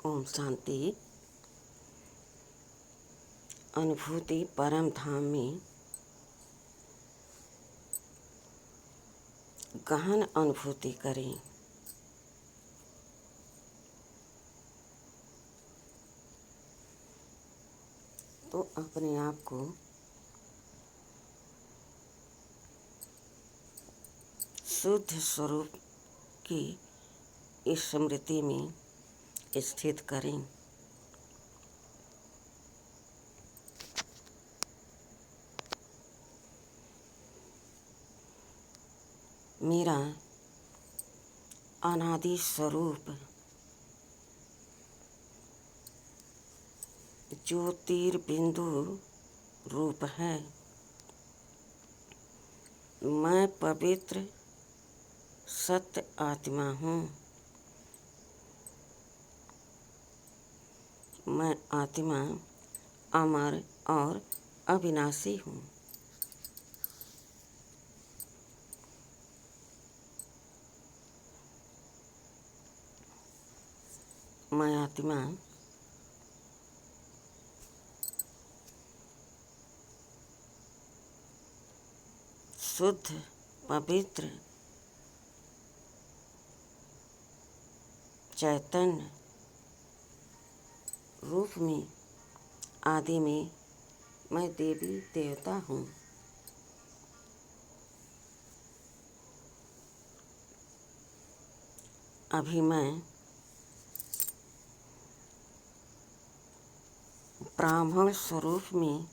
ओम शांति। अनुभूति परम धाम में गहन अनुभूति करें। तो अपने आप को शुद्ध स्वरूप की स्मृति में स्थित करें। मेरा अनादि स्वरूप ज्योतिर्बिंदु रूप है। मैं पवित्र सत्य आत्मा हूँ। मैं आत्मा अमर और अविनाशी हूँ। मैं आत्मा शुद्ध पवित्र चैतन्य रूप में आदि में मैं देवी देवता हूँ। अभी मैं ब्राह्मण स्वरूप में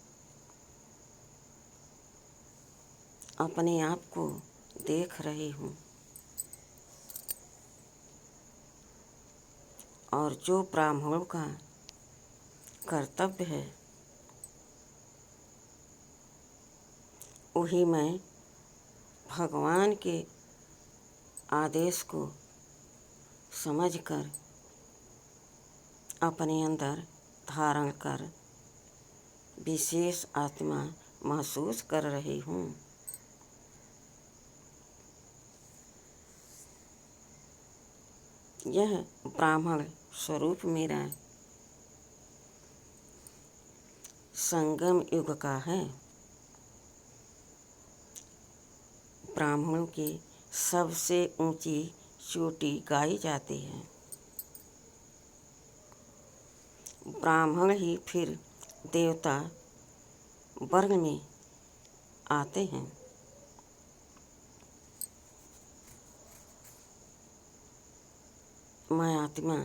अपने आप को देख रही हूँ और जो ब्राह्मणों का कर्तव्य है वही मैं भगवान के आदेश को समझकर अपने अंदर धारण कर विशेष आत्मा महसूस कर रही हूँ। यह ब्राह्मण स्वरूप मेरा संगम युग का है। ब्राह्मणों की सबसे ऊंची चोटी गाई जाती है। ब्राह्मण ही फिर देवता वर्ग में आते हैं। मैं आत्मा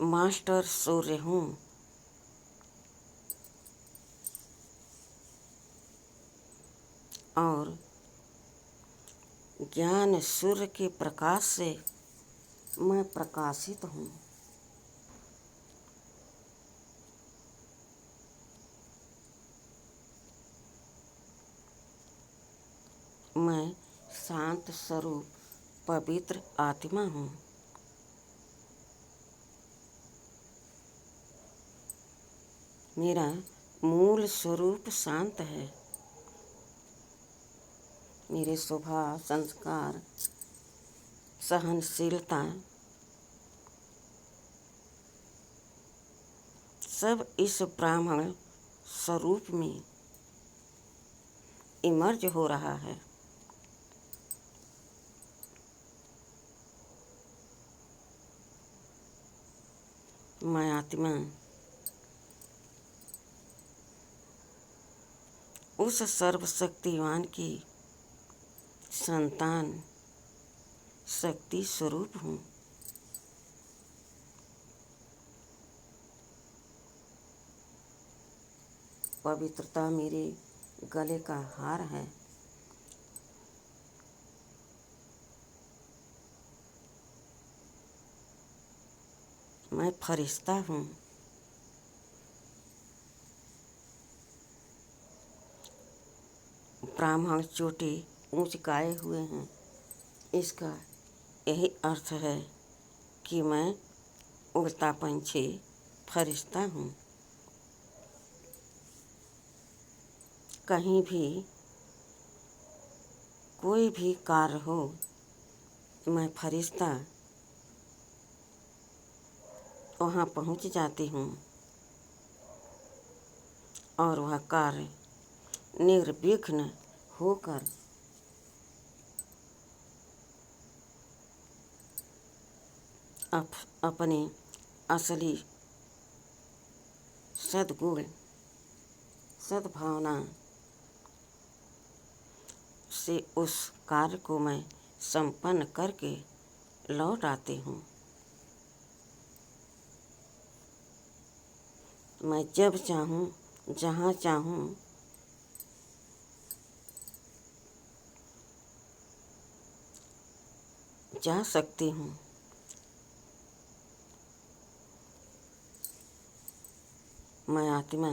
मास्टर सूर्य हूँ। और ज्ञान सूर्य के प्रकाश से मैं प्रकाशित हूँ। मैं शांत स्वरूप पवित्र आत्मा हूँ। मेरा मूल स्वरूप शांत है। मेरे स्वभाव, संस्कार, सहनशीलता सब इस ब्राह्मण स्वरूप में इमर्ज हो रहा है। मैं आत्मा उस सर्वशक्तिवान की संतान शक्ति स्वरूप हूँ। पवित्रता मेरे गले का हार है। मैं फरिश्ता हूँ। ब्राह्मण चोटी ऊंच गाए हुए हैं। इसका यही अर्थ है कि मैं उड़ता पंछी फरिश्ता हूँ। कहीं भी कोई भी कार्य हो मैं फरिश्ता वहाँ पहुँच जाती हूँ और वह कार्य निर्विघ्न होकर अपने असली सद्गुण सद्भावना से उस कार्य को मैं संपन्न करके लौट आती हूँ। मैं जब चाहूँ जहाँ चाहूँ जा सकती हूँ। मैं आत्मा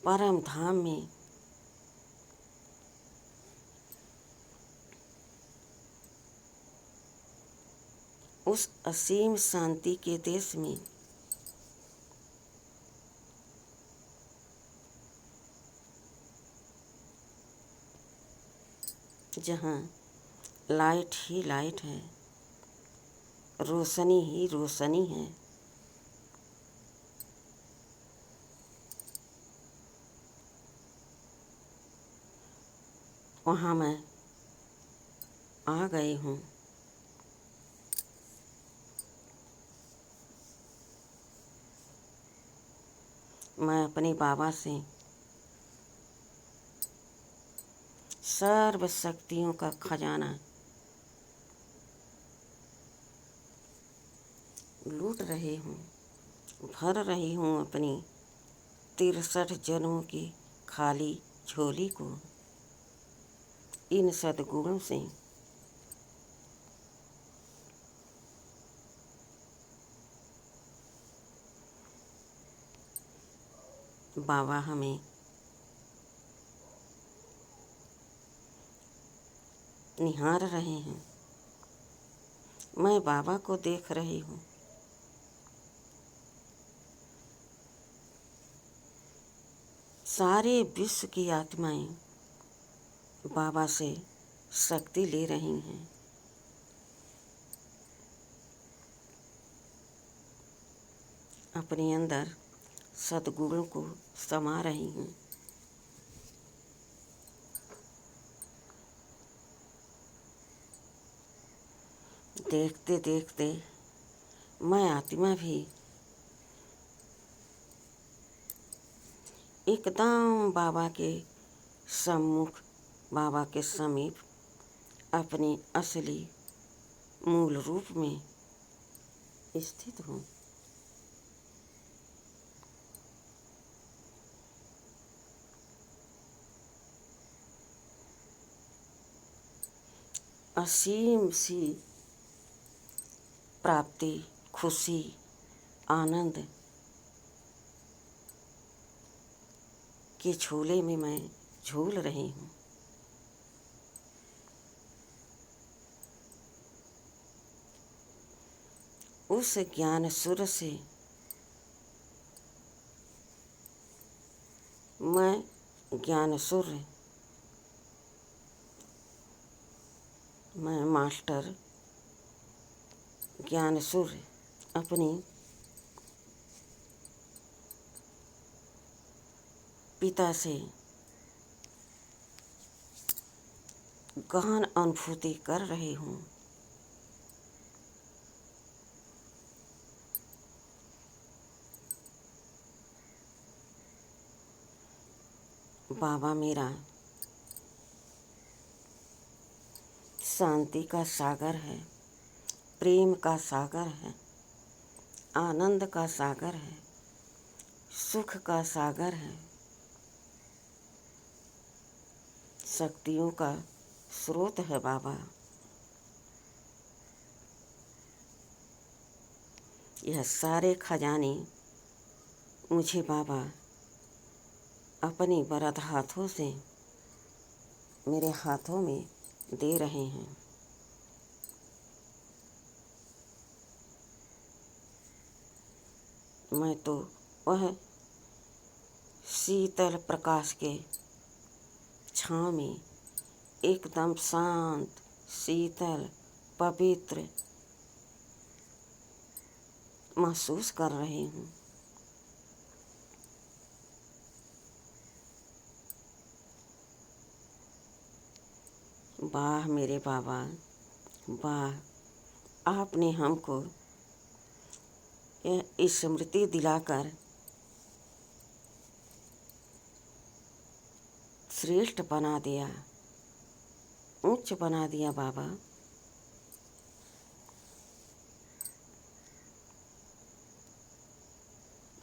परम धाम में उस असीम शांति के देश में जहाँ लाइट ही लाइट है, रोशनी ही रोशनी है, वहाँ मैं आ गई हूँ। मैं अपने बाबा से सर्व शक्तियों का खजाना लूट रही हूँ, भर रही हूँ अपनी 63 जन्मों की खाली झोली को इन सद्गुणों से। बाबा हमें निहार रहे हैं, मैं बाबा को देख रही हूँ। सारे विश्व की आत्माएं बाबा से शक्ति ले रही हैं। अपने अंदर सद्गुणों को समा रही हैं। देखते देखते मैं आत्मा भी एकदम बाबा के सम्मुख, बाबा के समीप अपने असली मूल रूप में स्थित हूँ। असीम सी प्राप्ति, खुशी, आनंद के झूले में मैं झूल रही हूँ। उस ज्ञान सुर से मैं ज्ञान सुर, मैं मास्टर ज्ञान सुर अपनी पिता से गहन अनुभूति कर रही हूँ। बाबा मेरा शांति का सागर है, प्रेम का सागर है, आनंद का सागर है, सुख का सागर है, शक्तियों का स्रोत है बाबा। यह सारे खजाने मुझे बाबा अपनी वरद हाथों से मेरे हाथों में दे रहे हैं। मैं तो वह शीतल प्रकाश के छाँव में एकदम शांत, शीतल, पवित्र महसूस कर रही हूँ। वाह मेरे बाबा, वाह, आपने हमको यह स्मृति दिलाकर श्रेष्ठ बना दिया, उच्च बना दिया बाबा।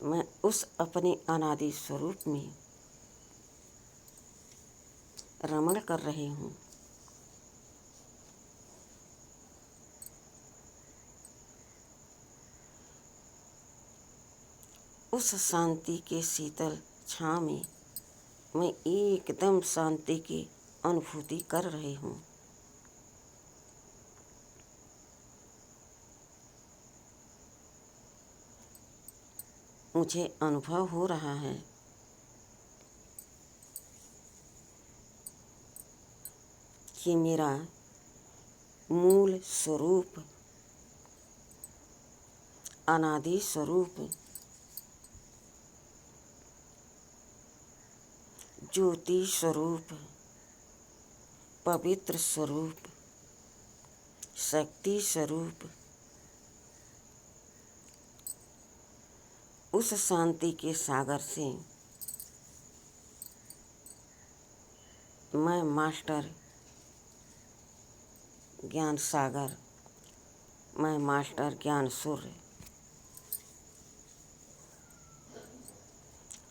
मैं उस अपने अनादि स्वरूप में रमण कर रही हूँ। उस शांति के शीतल छाँव में मैं एकदम शांति की अनुभूति कर रही हूँ। मुझे अनुभव हो रहा है कि मेरा मूल स्वरूप, अनादि स्वरूप, ज्योति स्वरूप, पवित्र स्वरूप, शक्ति स्वरूप, उस शांति के सागर से मैं मास्टर ज्ञान सागर, मैं मास्टर ज्ञान सूर्य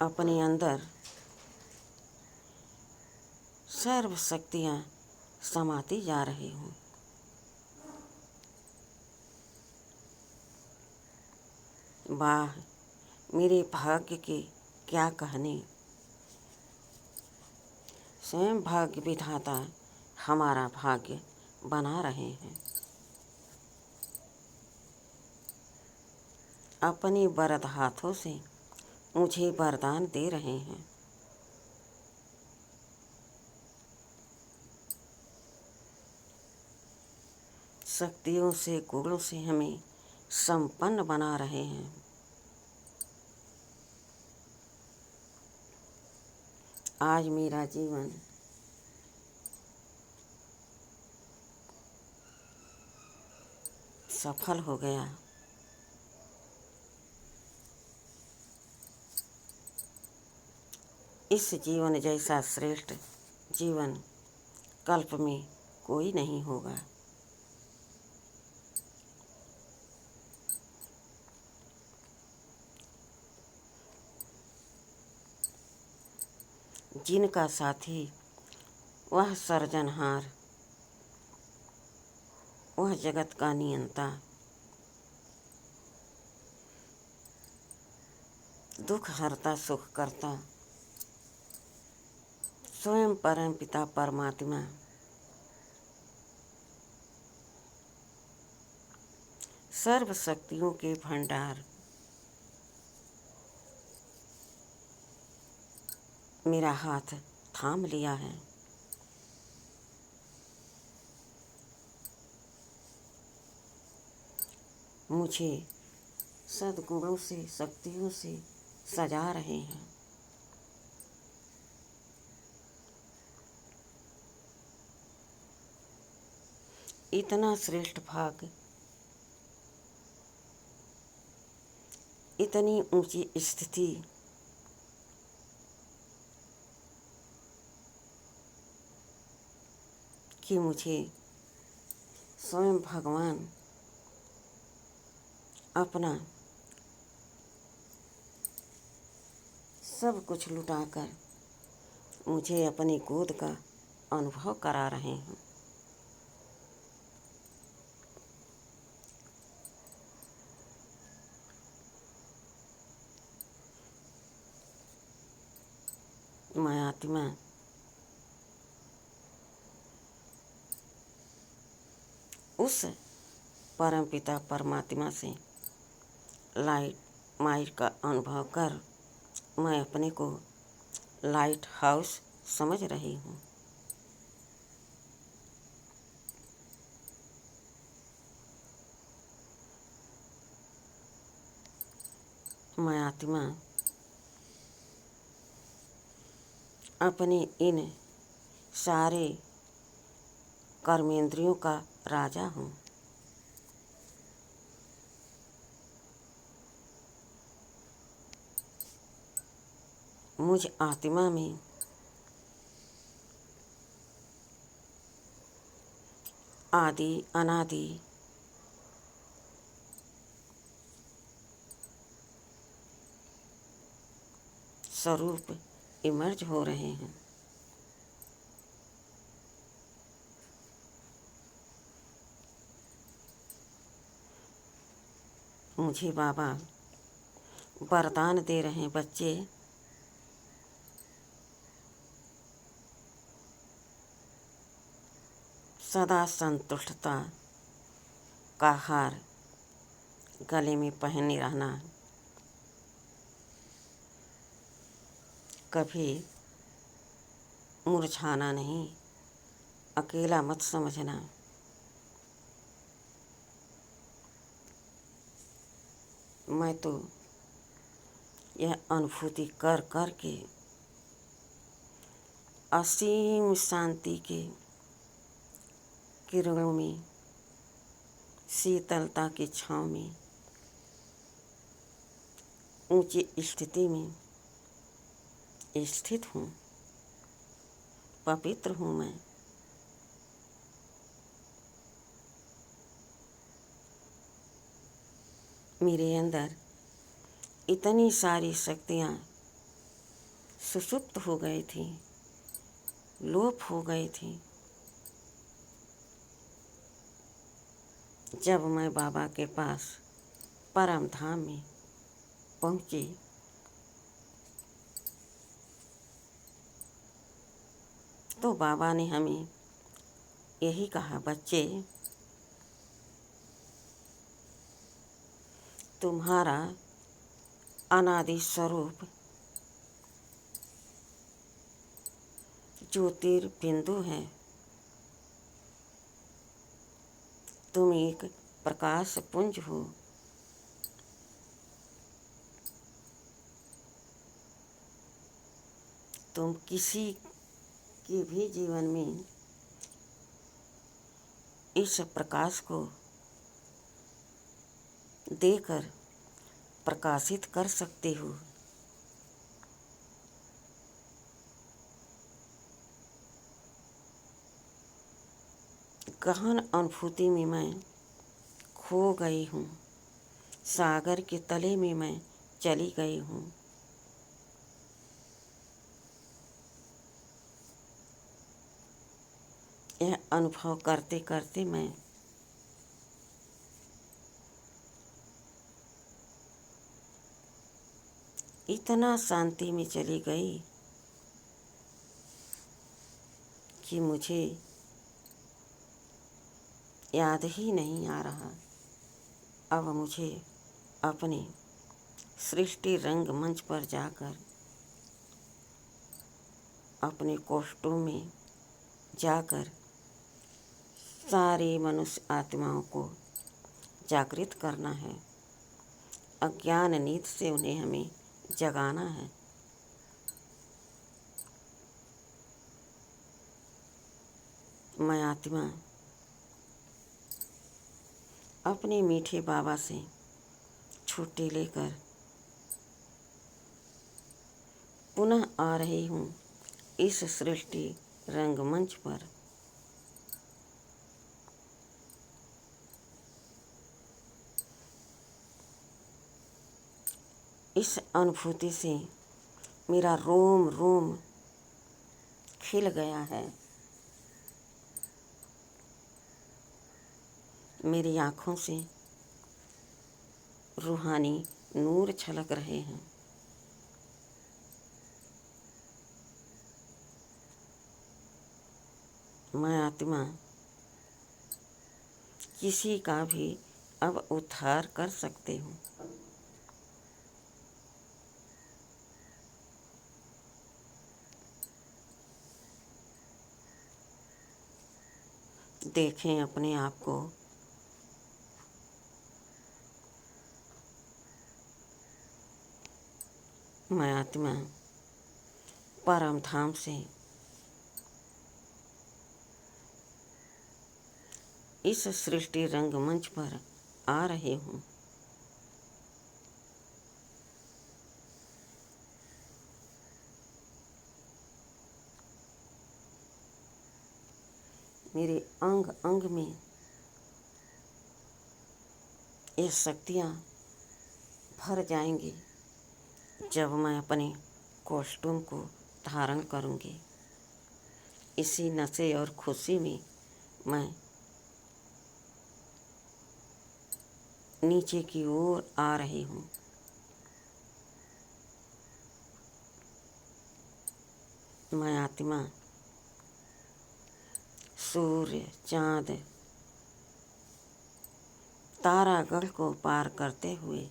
अपने अंदर सर्व शक्तियाँ समाती जा रही हूँ। वाह, मेरे भाग्य के क्या कहने। स्वयं भाग्य विधाता हमारा भाग्य बना रहे हैं। अपने वरद हाथों से मुझे वरदान दे रहे हैं। शक्तियों से, गुणों से हमें संपन्न बना रहे हैं। आज मेरा जीवन सफल हो गया। इस जीवन जैसा श्रेष्ठ जीवन कल्प में कोई नहीं होगा। जिनका साथी वह सर्जनहार, वह जगत का नियंता, दुख हरता सुख करता, स्वयं परम पिता परमात्मा सर्व शक्तियों के भंडार मेरा हाथ थाम लिया है। मुझे सद्गुणों से, शक्तियों से सजा रहे हैं। इतना श्रेष्ठ भाग्य, इतनी ऊंची स्थिति, कि मुझे स्वयं भगवान अपना सब कुछ लुटाकर मुझे अपनी गोद का अनुभव करा रहे हैं। मैं आत्मा उस परमपिता परमात्मा से माइट का अनुभव कर मैं अपने को लाइट हाउस समझ रही हूँ। मैं आत्मा अपने इन सारे कर्मेंद्रियों का राजा हूँ। मुझ आत्मा में आदि अनादि स्वरूप इमर्ज हो रहे हैं। मुझे बाबा वरदान दे रहे हैं, बच्चे सदा संतुष्टता का हार गले में पहने रहना, कभी मुरझाना नहीं, अकेला मत समझना। मैं तो यह अनुभूति कर कर के असीम शांति के किरणों में, शीतलता की छाँव में, ऊंची स्थिति में स्थित हूँ। पवित्र हूँ मैं। मेरे अंदर इतनी सारी शक्तियाँ सुषुप्त हो गई थी, लोप हो गई थी। जब मैं बाबा के पास परम धाम में पहुँची, तो बाबा ने हमें यही कहा, बच्चे तुम्हारा अनादि स्वरूप ज्योतिर्बिंदु है। तुम एक प्रकाश पुंज हो। तुम किसी के भी जीवन में इस प्रकाश को देकर प्रकाशित कर सकते हो। गहन अनुभूति में मैं खो गई हूँ। सागर के तले में मैं चली गई हूँ। यह अनुभव करते करते मैं इतना शांति में चली गई कि मुझे याद ही नहीं आ रहा। अब मुझे अपने सृष्टि रंग मंच पर जाकर, अपने कोष्ठों में जाकर सारी मनुष्य आत्माओं को जागृत करना है। अज्ञान नींद से उन्हें हमें जगाना है। मैं आत्मा अपने मीठे बाबा से छुट्टी लेकर पुनः आ रही हूँ इस सृष्टि रंगमंच पर। इस अनुभूति से मेरा रोम रोम खिल गया है। मेरी आँखों से रूहानी नूर छलक रहे हैं। मैं आत्मा किसी का भी अब उद्धार कर सकती हूँ। देखें अपने आप को, मैं आत्मा परम धाम से इस सृष्टि रंगमंच पर आ रही हूँ। मेरे अंग अंग में ये शक्तियाँ भर जाएंगी जब मैं अपने कॉस्ट्यूम को धारण करूँगी। इसी नशे और खुशी में मैं नीचे की ओर आ रही हूँ। मैं आत्मा सूर्य, चाँद, तारागढ़ को पार करते हुए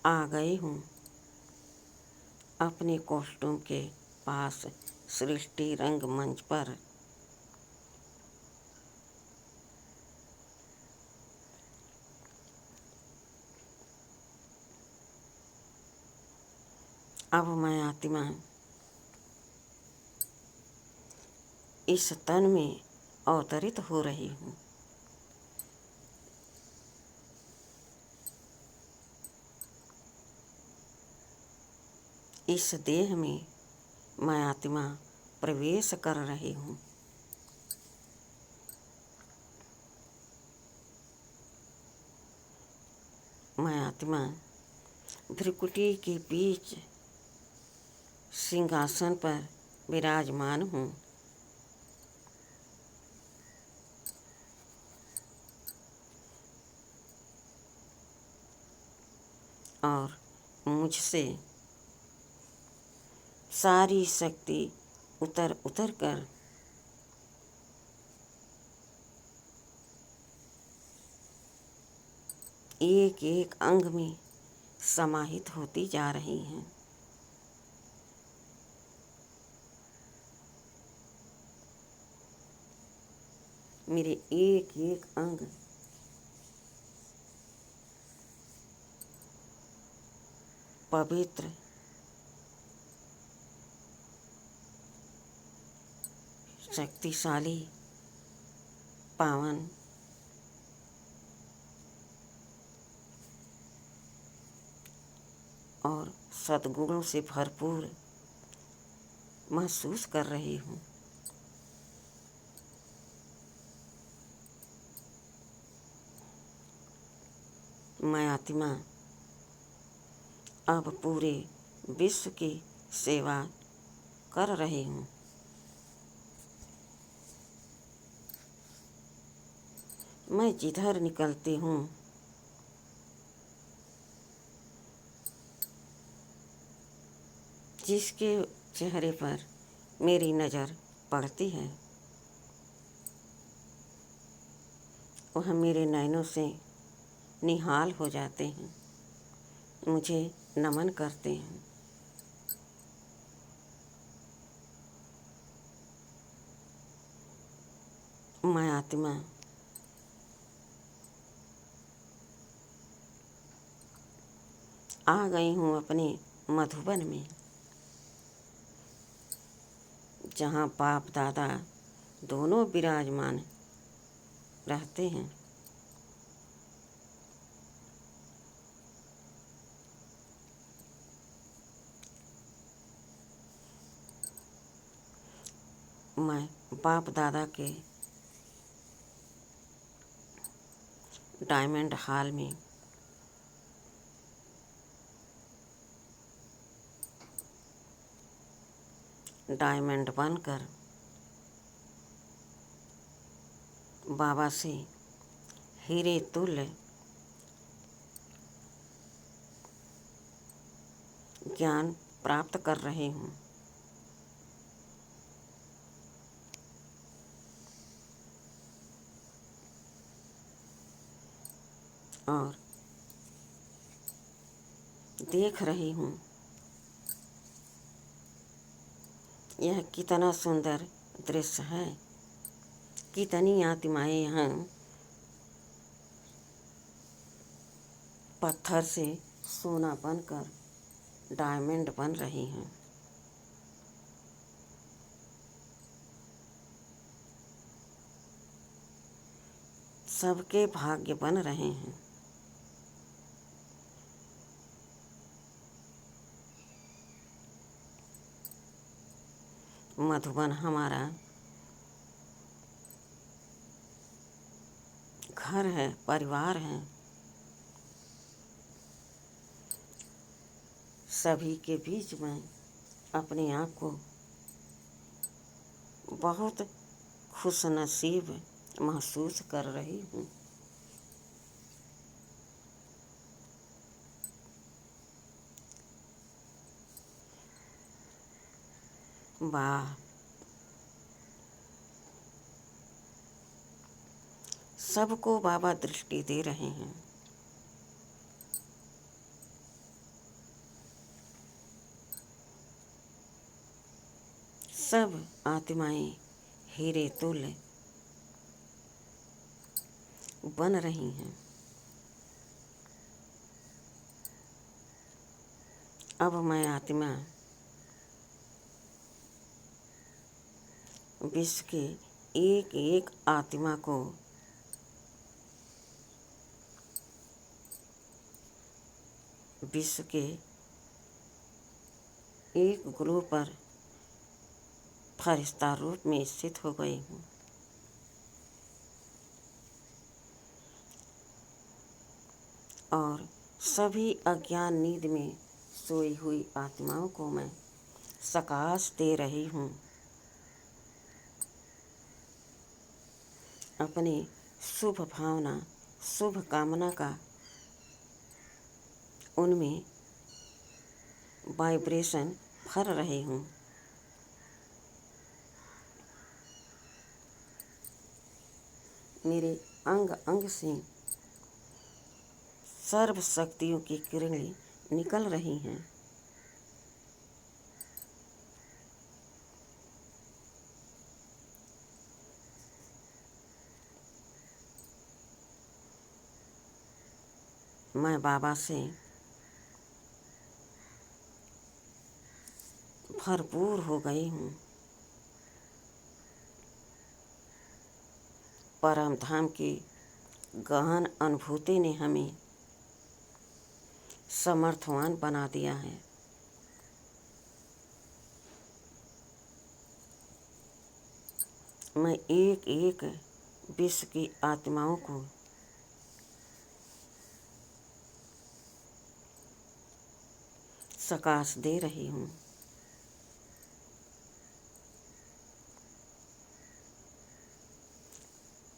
आ गई हूँ अपने कॉस्ट्यूम के पास सृष्टि रंगमंच पर। अब मैं आत्मा इस तन में अवतरित हो रही हूँ। इस देह में मैं आत्मा प्रवेश कर रही हूँ। मैं आत्मा भ्रिकुटी के बीच सिंहासन पर विराजमान हूँ। और मुझसे सारी शक्ति उतर उतर कर एक एक अंग में समाहित होती जा रही हैं। मेरे एक एक अंग पवित्र, शक्तिशाली, पावन और सद्गुणों से भरपूर महसूस कर रही हूँ। मैं आत्मा अब पूरे विश्व की सेवा कर रही हूँ। मैं जिधर निकलती हूँ जिसके चेहरे पर मेरी नज़र पड़ती है वह मेरे नैनों से निहाल हो जाते हैं, मुझे नमन करते हैं। मैं आत्मा आ गई हूँ अपने मधुबन में, जहाँ बाप दादा दोनों विराजमान रहते हैं। मैं बाप दादा के डायमंड हॉल में डायमंड बनकर बाबा से हीरे तुल्य ज्ञान प्राप्त कर रही हूँ। और देख रही हूँ यह कितना सुंदर दृश्य है। कितनी आत्माएं यहाँ पत्थर से सोना बनकर डायमंड बन रही हैं। सबके भाग्य बन रहे हैं। मधुबन हमारा घर है, परिवार है। सभी के बीच में अपने आप को बहुत खुशनसीब महसूस कर रही हूँ। वाह, सबको बाबा दृष्टि दे रहे हैं। सब आत्माएं हीरे तुल्य बन रही हैं। अब मैं आत्मा विश्व के एक एक आत्मा को विश्व के एक ग्रह पर फरिश्ता रूप में स्थित हो गई हूँ। और सभी अज्ञान नींद में सोई हुई आत्माओं को मैं सकाश दे रही हूँ। अपनी शुभ भावना, शुभ कामना का उनमें वाइब्रेशन भर रही हूँ। मेरे अंग अंग से सर्व शक्तियों की किरणें निकल रही हैं। मैं बाबा से भरपूर हो गई हूँ। परम धाम की गहन अनुभूति ने हमें समर्थवान बना दिया है। मैं एक एक विश्व की आत्माओं को सकाश दे रही हूँ।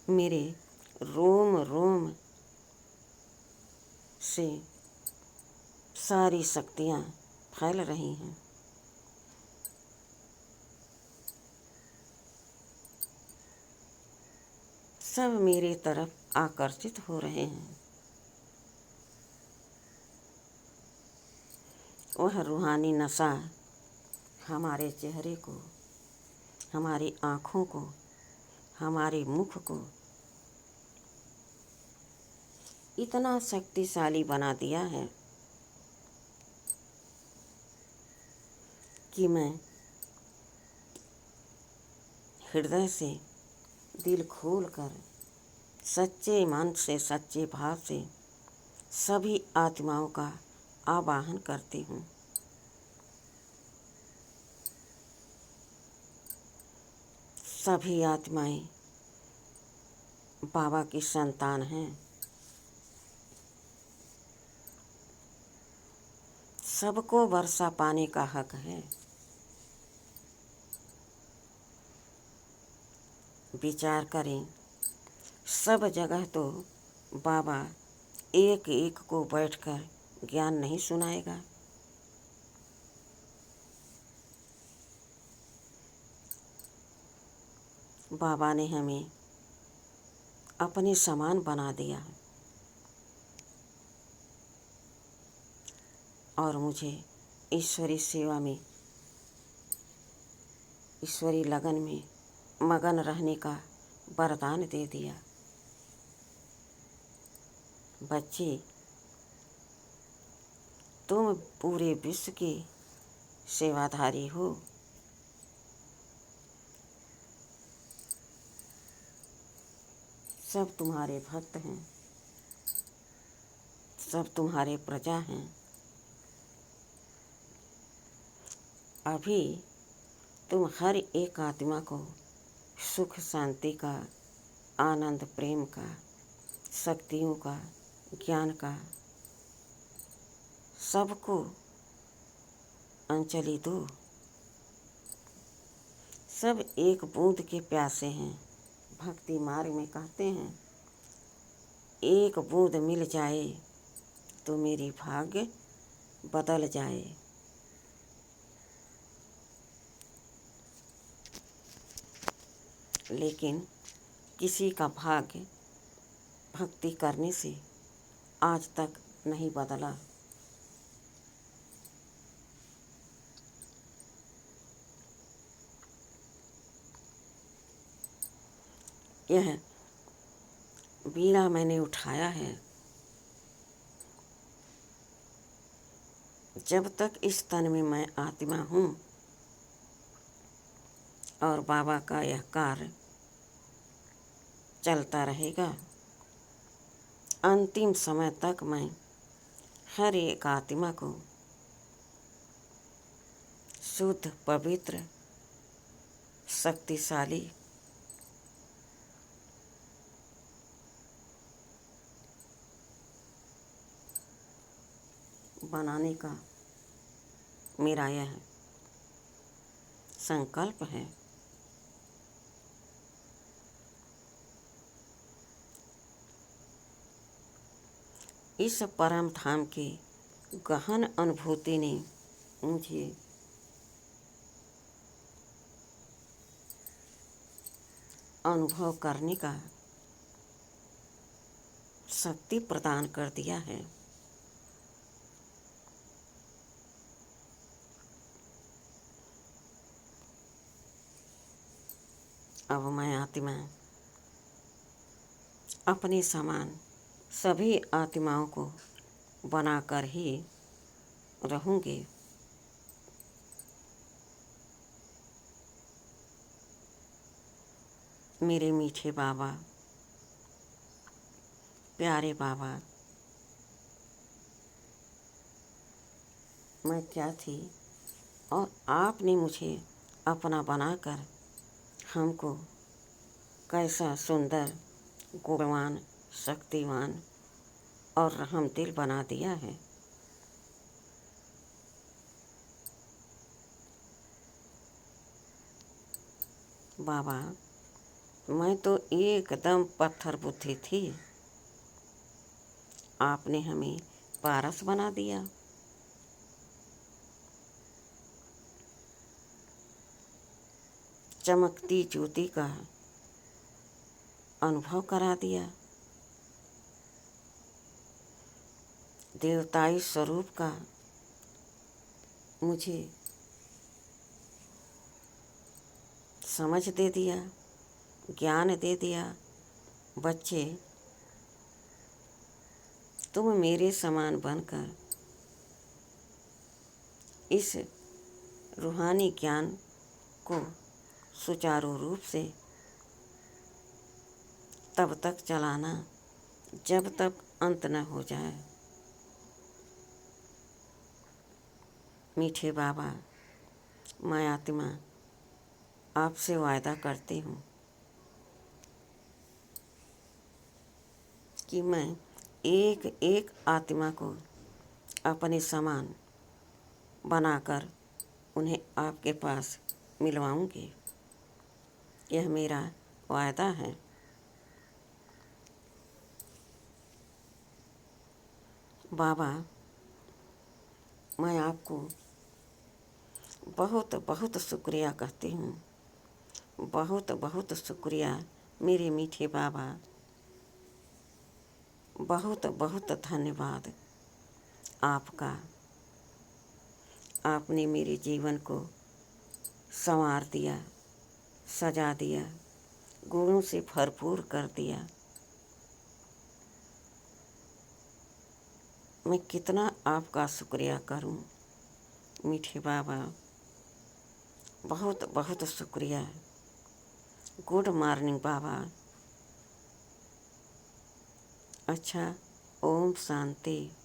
मेरे रोम रोम से सारी शक्तियाँ फैल रही हैं। सब मेरे तरफ आकर्षित हो रहे हैं। वह रूहानी नशा हमारे चेहरे को, हमारी आँखों को, हमारे मुख को इतना शक्तिशाली बना दिया है कि मैं हृदय से, दिल खोलकर, सच्चे मन से, सच्चे भाव से सभी आत्माओं का आवाहन करती हूँ। सभी आत्माएं बाबा की संतान हैं। सबको वर्षा पाने का हक है। विचार करें, सब जगह तो बाबा एक एक को बैठकर ज्ञान नहीं सुनाएगा। बाबा ने हमें अपने समान बना दिया और मुझे ईश्वरी सेवा में, ईश्वरी लगन में मगन रहने का वरदान दे दिया। बच्चे, तुम पूरे विश्व की सेवाधारी हो। सब तुम्हारे भक्त हैं, सब तुम्हारे प्रजा हैं। अभी तुम हर एक आत्मा को सुख शांति का, आनंद प्रेम का, शक्तियों का, ज्ञान का, सबको अंजलि दो। सब एक बूंद के प्यासे हैं। भक्ति मार्ग में कहते हैं, एक बूंद मिल जाए तो मेरी भाग्य बदल जाए। लेकिन किसी का भाग्य भक्ति करने से आज तक नहीं बदला। यह बीड़ा मैंने उठाया है। जब तक इस तन में मैं आत्मा हूँ और बाबा का यह कार्य चलता रहेगा, अंतिम समय तक मैं हर एक आत्मा को शुद्ध, पवित्र, शक्तिशाली बनाने का मेरा यह संकल्प है। इस परम धाम की गहन अनुभूति ने मुझे अनुभव करने का शक्ति प्रदान कर दिया है। अब मैं आत्मा अपने समान सभी आत्माओं को बनाकर ही रहूँगी। मेरे मीठे बाबा, प्यारे बाबा, मैं क्या थी और आपने मुझे अपना बनाकर हमको कैसा सुंदर, गुणवान, शक्तिवान और रहमदिल बना दिया है। बाबा, मैं तो एकदम पत्थर बुद्धि थी, आपने हमें पारस बना दिया। चमकती ज्योति का अनुभव करा दिया। देवताई स्वरूप का मुझे समझ दे दिया, ज्ञान दे दिया। बच्चे, तुम मेरे समान बनकर इस रूहानी ज्ञान को सुचारू रूप से तब तक चलाना जब तक अंत न हो जाए। मीठे बाबा, मैं आत्मा आपसे वायदा करती हूँ कि मैं एक एक आत्मा को अपने समान बनाकर उन्हें आपके पास मिलवाऊंगी। यह मेरा वायदा है। बाबा, मैं आपको बहुत बहुत शुक्रिया कहती हूँ। बहुत बहुत शुक्रिया मेरे मीठे बाबा। बहुत बहुत धन्यवाद आपका। आपने मेरे जीवन को संवार दिया, सजा दिया, गुणों से भरपूर कर दिया। मैं कितना आपका शुक्रिया करूं मीठे बाबा, बहुत बहुत शुक्रिया। गुड मॉर्निंग बाबा। अच्छा, ओम शांति।